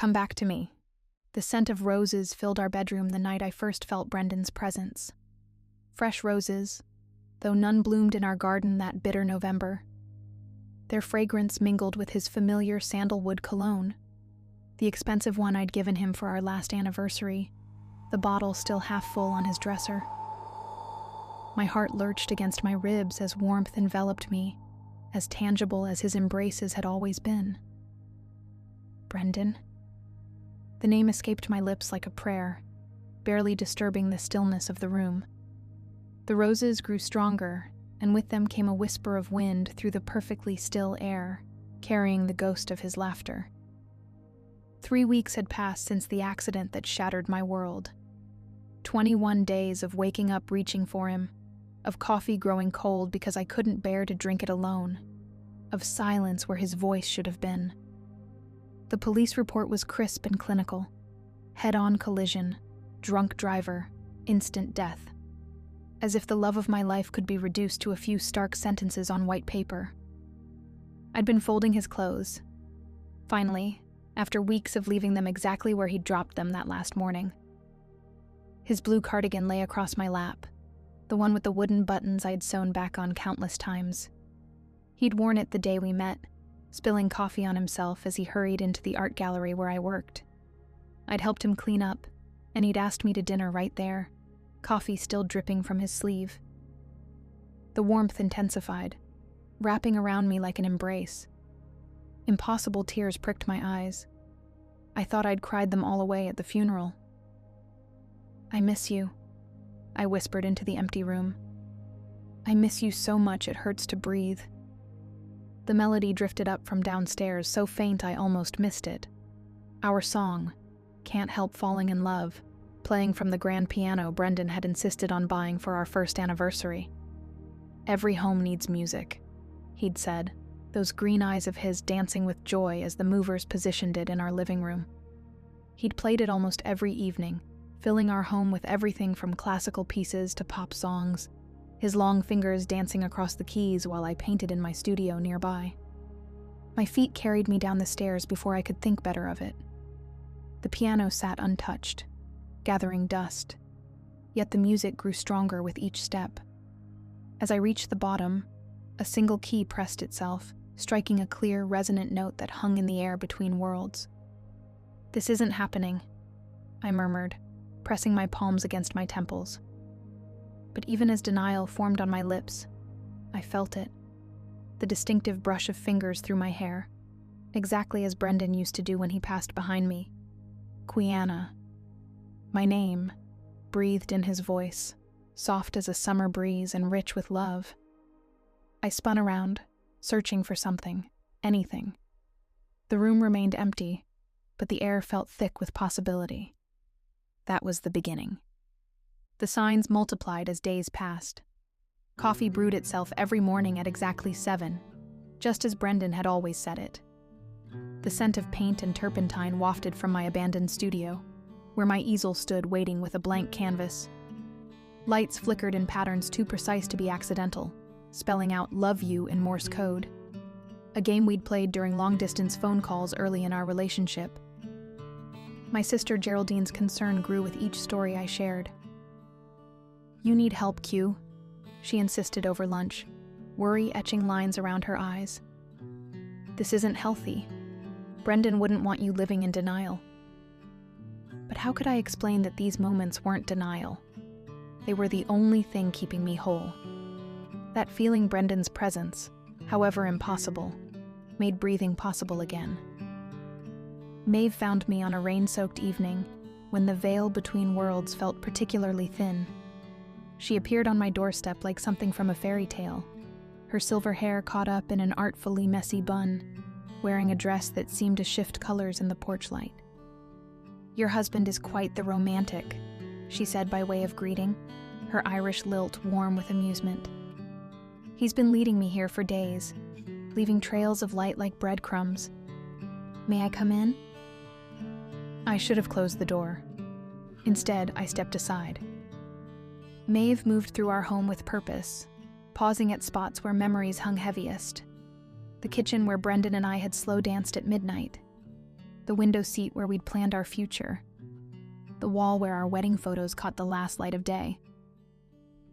come back to me. The scent of roses filled our bedroom the night I first felt Brendan's presence. Fresh roses, though none bloomed in our garden that bitter November. Their fragrance mingled with his familiar sandalwood cologne, the expensive one I'd given him for our last anniversary, the bottle still half full on his dresser. My heart lurched against my ribs as warmth enveloped me, as tangible as his embraces had always been. Brendan. The name escaped my lips like a prayer, barely disturbing the stillness of the room. The roses grew stronger, and with them came a whisper of wind through the perfectly still air, carrying the ghost of his laughter. 3 weeks had passed since the accident that shattered my world. 21 days of waking up reaching for him, of coffee growing cold because I couldn't bear to drink it alone, of silence where his voice should have been. The police report was crisp and clinical. Head-on collision, drunk driver, instant death. As if the love of my life could be reduced to a few stark sentences on white paper. I'd been folding his clothes. Finally, after weeks of leaving them exactly where he'd dropped them that last morning. His blue cardigan lay across my lap, the one with the wooden buttons I'd sewn back on countless times. He'd worn it the day we met, spilling coffee on himself as he hurried into the art gallery where I worked. I'd helped him clean up, and he'd asked me to dinner right there, coffee still dripping from his sleeve. The warmth intensified, wrapping around me like an embrace. Impossible tears pricked my eyes. I thought I'd cried them all away at the funeral. "I miss you," I whispered into the empty room. "I miss you so much it hurts to breathe." The melody drifted up from downstairs, so faint I almost missed it. Our song, "Can't Help Falling in Love," playing from the grand piano Brendan had insisted on buying for our first anniversary. "Every home needs music," he'd said, those green eyes of his dancing with joy as the movers positioned it in our living room. He'd played it almost every evening, filling our home with everything from classical pieces to pop songs, his long fingers dancing across the keys while I painted in my studio nearby. My feet carried me down the stairs before I could think better of it. The piano sat untouched, gathering dust, yet the music grew stronger with each step. As I reached the bottom, a single key pressed itself, striking a clear, resonant note that hung in the air between worlds. "This isn't happening," I murmured, pressing my palms against my temples. But even as denial formed on my lips, I felt it. The distinctive brush of fingers through my hair, exactly as Brendan used to do when he passed behind me. Quiana. My name, breathed in his voice, soft as a summer breeze and rich with love. I spun around, searching for something, anything. The room remained empty, but the air felt thick with possibility. That was the beginning. The signs multiplied as days passed. Coffee brewed itself every morning at exactly 7, just as Brendan had always said it. The scent of paint and turpentine wafted from my abandoned studio, where my easel stood waiting with a blank canvas. Lights flickered in patterns too precise to be accidental, spelling out "love you" in Morse code, a game we'd played during long-distance phone calls early in our relationship. My sister Geraldine's concern grew with each story I shared. "You need help, Q," she insisted over lunch, worry etching lines around her eyes. "This isn't healthy. Brendan wouldn't want you living in denial." But how could I explain that these moments weren't denial? They were the only thing keeping me whole. That feeling Brendan's presence, however impossible, made breathing possible again. Maeve found me on a rain-soaked evening when the veil between worlds felt particularly thin. She appeared on my doorstep like something from a fairy tale, her silver hair caught up in an artfully messy bun, wearing a dress that seemed to shift colors in the porch light. "Your husband is quite the romantic," she said by way of greeting, her Irish lilt warm with amusement. "He's been leading me here for days, leaving trails of light like breadcrumbs. May I come in?" I should have closed the door. Instead, I stepped aside. Maeve moved through our home with purpose, pausing at spots where memories hung heaviest. The kitchen where Brendan and I had slow danced at midnight. The window seat where we'd planned our future. The wall where our wedding photos caught the last light of day.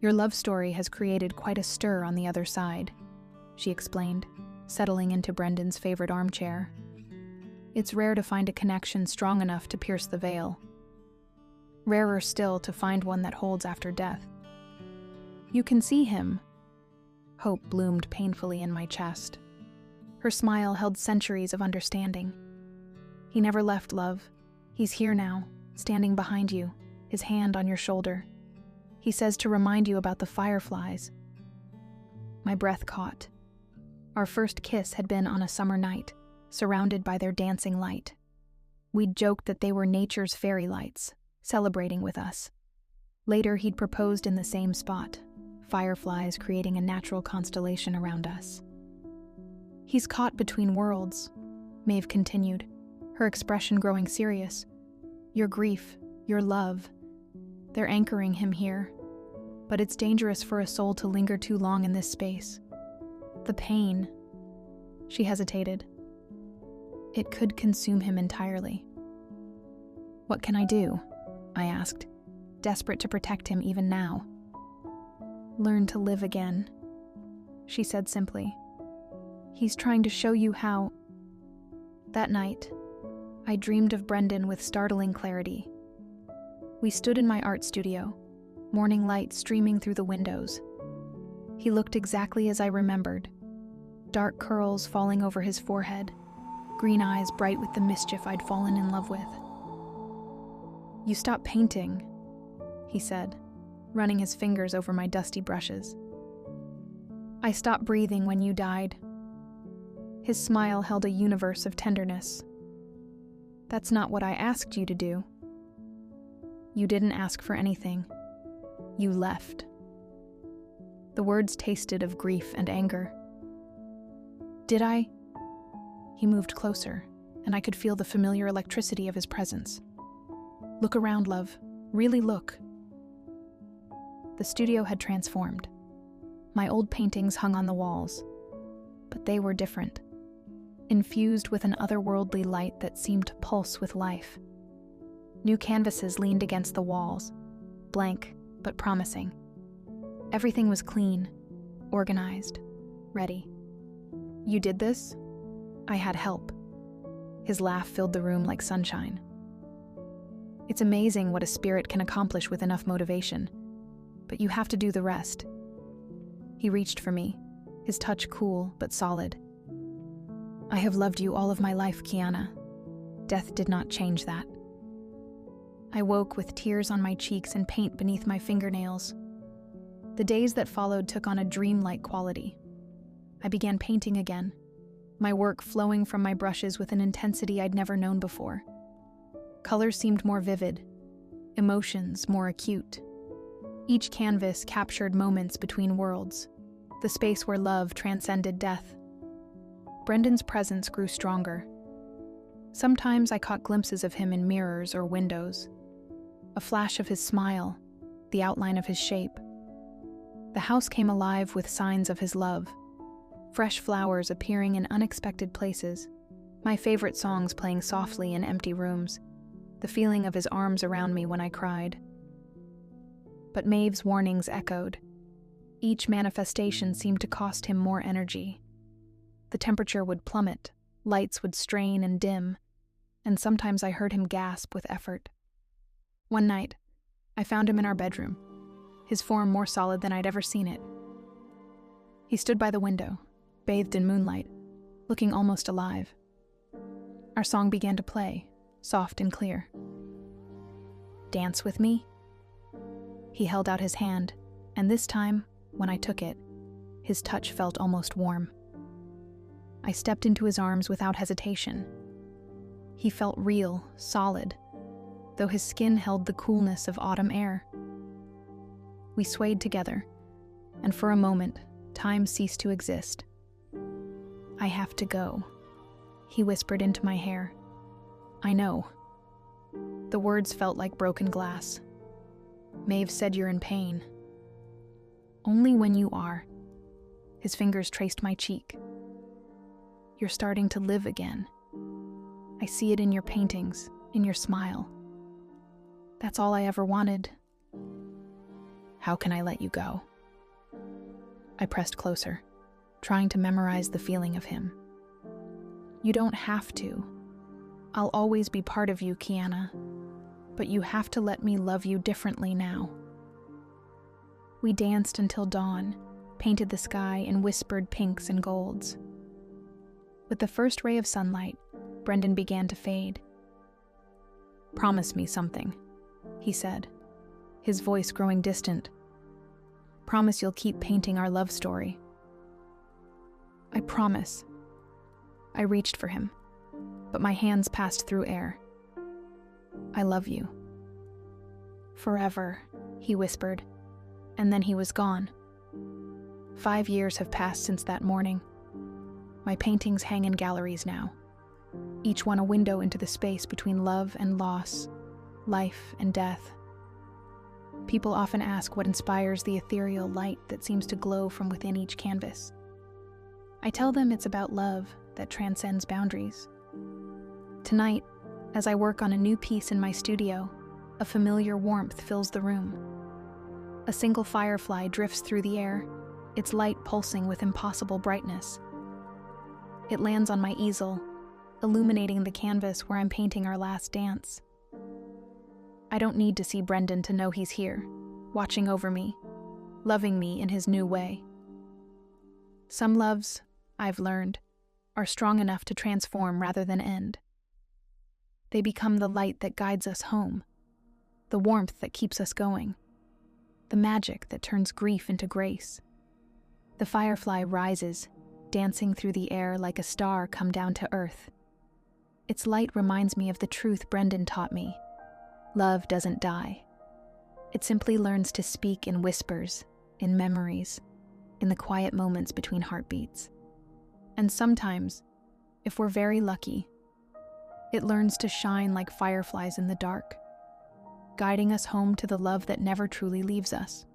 Your love story has created quite a stir on the other side, she explained, settling into Brendan's favorite armchair. It's rare to find a connection strong enough to pierce the veil. Rarer still to find one that holds after death. You can see him. Hope bloomed painfully in my chest. Her smile held centuries of understanding. He never left, love. He's here now, standing behind you, his hand on your shoulder. He says to remind you about the fireflies. My breath caught. Our first kiss had been on a summer night, surrounded by their dancing light. We'd joked that they were nature's fairy lights, celebrating with us. Later, he'd proposed in the same spot, fireflies creating a natural constellation around us. He's caught between worlds, Maeve continued, her expression growing serious. Your grief, your love, they're anchoring him here. But it's dangerous for a soul to linger too long in this space. The pain, she hesitated. It could consume him entirely. What can I do? I asked, desperate to protect him even now. Learn to live again, she said simply. He's trying to show you how. That night, I dreamed of Brendan with startling clarity. We stood in my art studio, morning light streaming through the windows. He looked exactly as I remembered, dark curls falling over his forehead, green eyes bright with the mischief I'd fallen in love with. You stopped painting, he said, running his fingers over my dusty brushes. I stopped breathing when you died. His smile held a universe of tenderness. That's not what I asked you to do. You didn't ask for anything. You left. The words tasted of grief and anger. Did I? He moved closer, and I could feel the familiar electricity of his presence. Look around, love. Really look. The studio had transformed. My old paintings hung on the walls, but they were different, infused with an otherworldly light that seemed to pulse with life. New canvases leaned against the walls, blank but promising. Everything was clean, organized, ready. You did this? I had help. His laugh filled the room like sunshine. It's amazing what a spirit can accomplish with enough motivation, but you have to do the rest. He reached for me, his touch cool but solid. I have loved you all of my life, Kiana. Death did not change that. I woke with tears on my cheeks and paint beneath my fingernails. The days that followed took on a dreamlike quality. I began painting again, my work flowing from my brushes with an intensity I'd never known before. Colors seemed more vivid, emotions more acute. Each canvas captured moments between worlds, the space where love transcended death. Brendan's presence grew stronger. Sometimes I caught glimpses of him in mirrors or windows. A flash of his smile, the outline of his shape. The house came alive with signs of his love. Fresh flowers appearing in unexpected places. My favorite songs playing softly in empty rooms. The feeling of his arms around me when I cried. But Maeve's warnings echoed. Each manifestation seemed to cost him more energy. The temperature would plummet, lights would strain and dim, and sometimes I heard him gasp with effort. One night, I found him in our bedroom, his form more solid than I'd ever seen it. He stood by the window, bathed in moonlight, looking almost alive. Our song began to play, soft and clear. Dance with me? He held out his hand, and this time, when I took it, his touch felt almost warm. I stepped into his arms without hesitation. He felt real, solid, though his skin held the coolness of autumn air. We swayed together, and for a moment, time ceased to exist. I have to go, he whispered into my hair. I know. The words felt like broken glass. Maeve said you're in pain. Only when you are. His fingers traced my cheek. You're starting to live again. I see it in your paintings, in your smile. That's all I ever wanted. How can I let you go? I pressed closer, trying to memorize the feeling of him. You don't have to. I'll always be part of you, Kiana. But you have to let me love you differently now. We danced until dawn, painted the sky in whispered pinks and golds. With the first ray of sunlight, Brendan began to fade. Promise me something, he said, his voice growing distant. Promise you'll keep painting our love story. I promise. I reached for him, but my hands passed through air. I love you. Forever, he whispered, and then he was gone. 5 years have passed since that morning. My paintings hang in galleries now, each one a window into the space between love and loss, life and death. People often ask what inspires the ethereal light that seems to glow from within each canvas. I tell them it's about love that transcends boundaries. Tonight, as I work on a new piece in my studio, a familiar warmth fills the room. A single firefly drifts through the air, its light pulsing with impossible brightness. It lands on my easel, illuminating the canvas where I'm painting our last dance. I don't need to see Brendan to know he's here, watching over me, loving me in his new way. Some loves, I've learned, are strong enough to transform rather than end. They become the light that guides us home, the warmth that keeps us going, the magic that turns grief into grace. The firefly rises, dancing through the air like a star come down to earth. Its light reminds me of the truth Brendan taught me. Love doesn't die. It simply learns to speak in whispers, in memories, in the quiet moments between heartbeats. And sometimes, if we're very lucky, it learns to shine like fireflies in the dark, guiding us home to the love that never truly leaves us.